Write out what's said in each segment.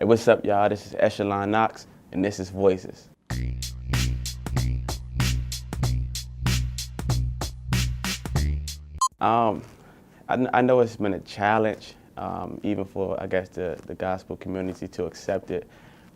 Hey, what's up, y'all? This is Echelon Knoxx, and this is Voices. I know it's been a challenge, even for, I guess, the gospel community to accept it,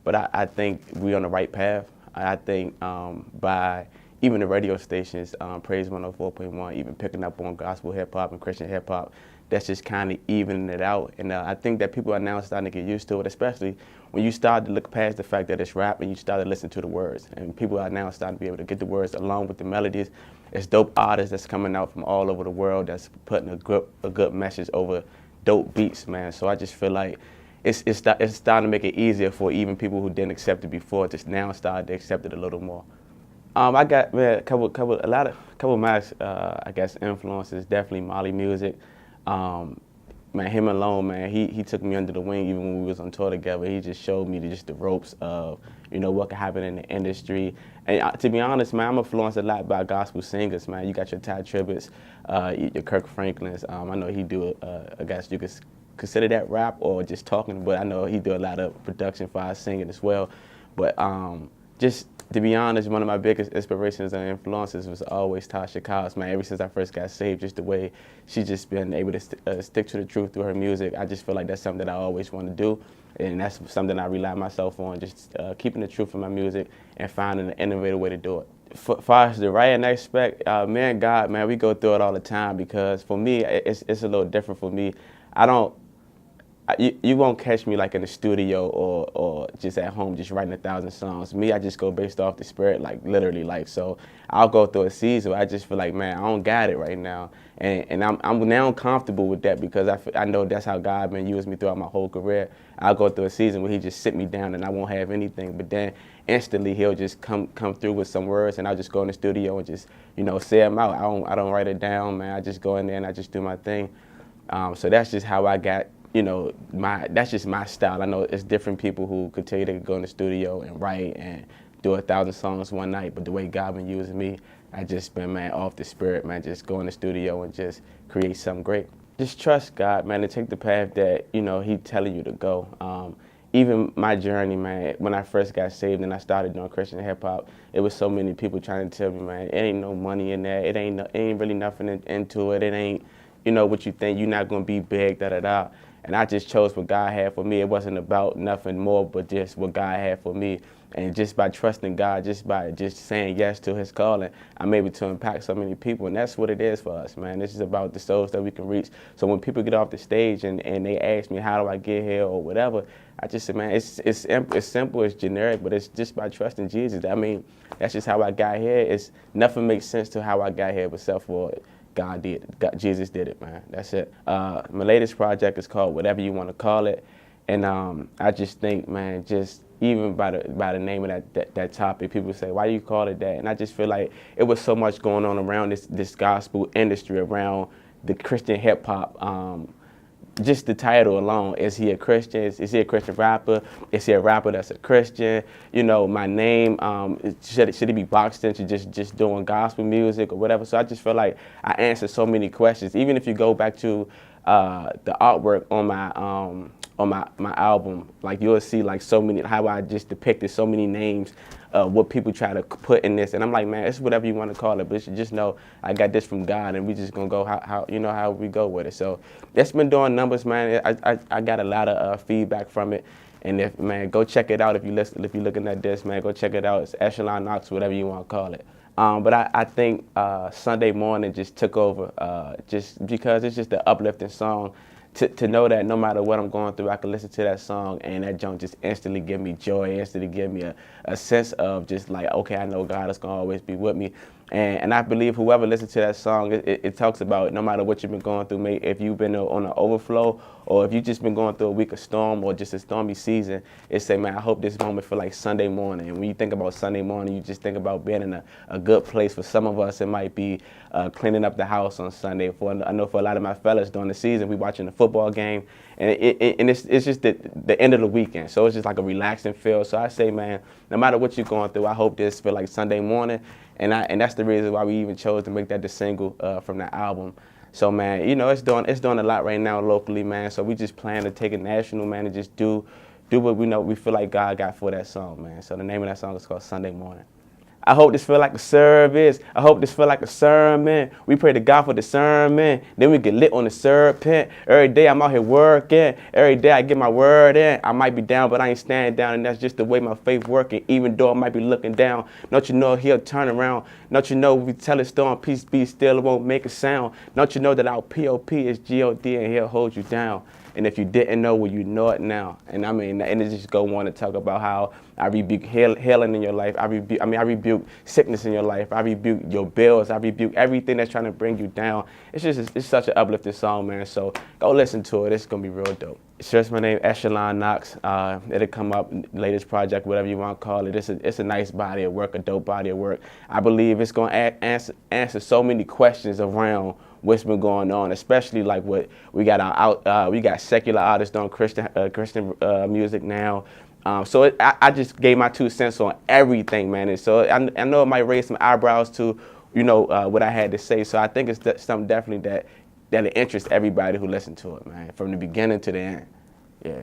but I think we're on the right path. I think by even the radio stations, Praise 104.1, even picking up on gospel hip-hop and Christian hip-hop, that's just kind of evening it out. And I think that people are now starting to get used to it, especially when you start to look past the fact that it's rap and you start to listen to the words. And people are now starting to be able to get the words along with the melodies. It's dope artists that's coming out from all over the world that's putting a good message over dope beats, man. So I just feel like it's starting to make it easier for even people who didn't accept it before to now start to accept it a little more. I got, man, a couple of my I guess influences. Definitely Molly music. Man, him alone, man, he took me under the wing even when we was on tour together. He just showed me the ropes of, what can happen in the industry. And to be honest, man, I'm influenced a lot by gospel singers, man. You got your Ty Tribbett's, your Kirk Franklin's. I know he do, I guess you could consider that rap or just talking, but I know he do a lot of production for our singing as well. But just to be honest, one of my biggest inspirations and influences was always Tasha Cobbs, man. Ever since I first got saved, just the way she's just been able to stick to the truth through her music, I just feel like that's something that I always want to do. And that's something I rely myself on, just keeping the truth in my music and finding an innovative way to do it. For far as the writing aspect, man, God, man, we go through it all the time because for me, it's a little different for me. You won't catch me like in the studio or just at home just writing 1,000 songs. Me, I just go based off the spirit, like literally, like so. I'll go through a season where I just feel like, man, I don't got it right now, and I'm now comfortable with that because I know that's how God been using me throughout my whole career. I'll go through a season where He just sit me down and I won't have anything, but then instantly He'll just come through with some words, and I'll just go in the studio and just say them out. I don't write it down, man. I just go in there and I just do my thing. So that's just how I got. That's just my style. I know it's different people who could tell you they could go in the studio and write and do 1,000 songs one night, but the way God been using me, I just been, man, off the spirit, man, just go in the studio and just create something great. Just trust God, man, and take the path that, He telling you to go. Even my journey, man, when I first got saved and I started doing Christian hip hop, it was so many people trying to tell me, man, it ain't no money in there, it ain't really nothing into it, it ain't, what you think, you're not gonna be big, da-da-da. And I just chose what God had for me. It wasn't about nothing more but just what God had for me. And just by trusting God, just by just saying yes to His calling, I'm able to impact so many people. And that's what it is for us, man. This is about the souls that we can reach. So when people get off the stage and they ask me, how do I get here or whatever, I just say, man, it's simple, it's generic, but it's just by trusting Jesus. I mean, that's just how I got here. Nothing makes sense to how I got here except for it. Jesus did it, man. That's it. My latest project is called Whatever You Want to Call It, and I just think, man, just even by the name of that topic, people say, why do you call it that? And I just feel like it was so much going on around this gospel industry, around the Christian hip hop. Just the title alone, is he a Christian? Is he a Christian rapper? Is he a rapper that's a Christian? My name, should it be boxed into just doing gospel music or whatever? So I just feel like I answered so many questions. Even if you go back to the artwork on my album, like you'll see like so many, how I just depicted so many names, what people try to put in this, and I'm like, man, it's whatever you want to call it, but you should just know I got this from God, and we just gonna go how we go with it. So that's been doing numbers, man. I got a lot of feedback from it, and go check it out if you're looking at this, man, go check it out. It's Echelon Knoxx, whatever you want to call it. But I think Sunday Morning just took over, just because it's just an uplifting song. To know that no matter what I'm going through, I can listen to that song and that junk just instantly give me joy, instantly give me a sense of just like, okay, I know God is going to always be with me. And I believe whoever listens to that song, it talks about no matter what you've been going through, if you've been on an overflow or if you've just been going through a week of storm or just a stormy season, it say, man, I hope this moment feel like Sunday morning. And when you think about Sunday morning, you just think about being in a good place. For some of us, it might be cleaning up the house on Sunday. I know for a lot of my fellas during the season, we watching the football game, and it's just the end of the weekend. So it's just like a relaxing feel. So I say, man, no matter what you're going through, I hope this feel like Sunday morning. And that's the reason why we even chose to make that the single from the album. So, man, it's doing a lot right now locally, man. So we just plan to take it national, man, and just do do what we feel like God got for that song, man. So the name of that song is called Sunday Morning. I hope this feel like a service. I hope this feel like a sermon. We pray to God for discernment. Then we get lit on the serpent. Every day I'm out here working. Every day I get my word in. I might be down, but I ain't standing down. And that's just the way my faith working. Even though I might be looking down. Don't you know he'll turn around. Don't you know we tell a storm, peace be still, it won't make a sound. Don't you know that our P.O.P. is G.O.D. and he'll hold you down. And if you didn't know, well, you know it now. And I mean, and it just go on to talk about how I rebuke healing in your life. I rebuke sickness in your life. I rebuke your bills. I rebuke everything that's trying to bring you down. It's such an uplifting song, man. So go listen to it. It's gonna be real dope. Search my name, Echelon Knoxx. It'll come up, latest project, whatever you want to call it. It's a nice body of work, a dope body of work. I believe it's gonna answer so many questions around what's been going on, especially like what we got we got secular artists doing Christian music now. So I just gave my 2 cents on everything, man. And so I know it might raise some eyebrows to, what I had to say. So I think it's something definitely that'll interest everybody who listens to it, man, from the beginning to the end. Yeah.